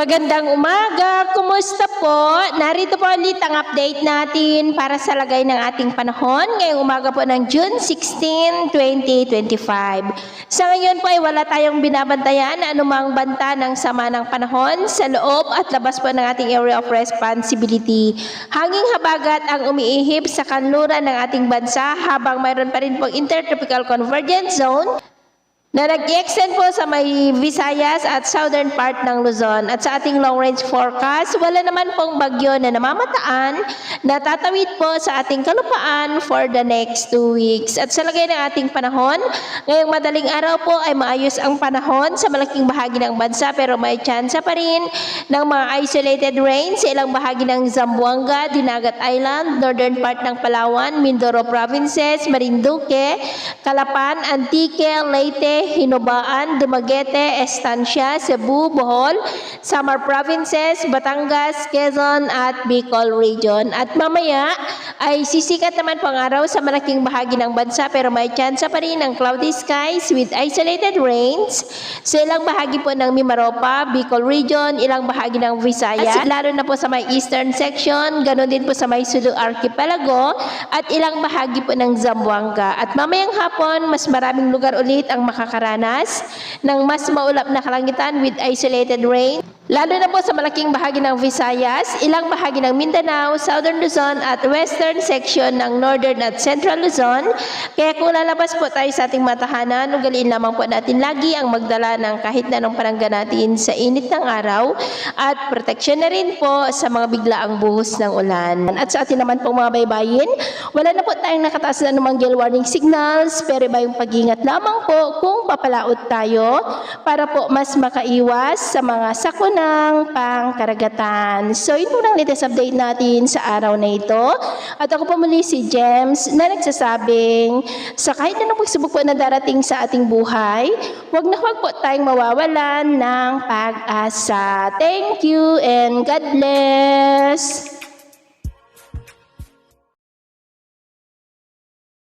Magandang umaga! Kumusta po? Narito po ulit ang update natin para sa lagay ng ating panahon ngayong umaga po ng June 16, 2025. Sa ngayon po ay wala tayong binabantayan na anumang banta ng sama ng panahon sa loob at labas po ng ating area of responsibility. Hanging habagat ang umiihip sa kanluran ng ating bansa habang mayroon pa rin pong intertropical convergence zone na nag-extend po sa may Visayas at southern part ng Luzon. At sa ating long-range forecast, wala naman pong bagyo na namamataan na tatawid po sa ating kalupaan for the next 2 weeks. At sa lagay ng ating panahon, ngayong madaling araw po ay maayos ang panahon sa malaking bahagi ng bansa pero may tsansa pa rin ng mga isolated rain sa ilang bahagi ng Zamboanga, Dinagat Island, northern part ng Palawan, Mindoro provinces, Marinduque, Calapan, Antique, Leyte, Hinobaan, Dumaguete, Estancia, Cebu, Bohol, Samar Provinces, Batangas, Quezon at Bicol Region. At mamaya ay sisikat naman po ang araw sa malaking bahagi ng bansa pero may tsansa pa rin ng cloudy skies with isolated rains sa ilang bahagi po ng Mimaropa, Bicol Region, ilang bahagi ng Visayas, lalo na po sa may eastern section, ganoon din po sa may Sulu Archipelago at ilang bahagi po ng Zamboanga. At mamayang hapon, mas maraming lugar ulit ang makakaranas ng mas maulap na kalangitan with isolated rain, lalo na po sa malaking bahagi ng Visayas, ilang bahagi ng Mindanao, Southern Luzon at Western section ng Northern at Central Luzon. Kaya kung lalabas po tayo sa ating matahanan, ugaliin lamang po natin lagi ang magdala ng kahit na anong panangga natin sa init ng araw at proteksyon na rin po sa mga biglaang buhos ng ulan. At sa atin naman pong mga baybayin, wala na po tayong nakataas na anumang gale warning signals pero iba yung pag-ingat lamang po kung papalaot tayo para po mas makaiwas sa mga sakunang pangkaragatan. So, ito lang latest update natin sa araw na ito. At ako po muli si James na nagsasabing sa kahit anong pagsubok po na darating sa ating buhay, huwag na huwag po tayong mawawalan ng pag-asa. Thank you and God bless!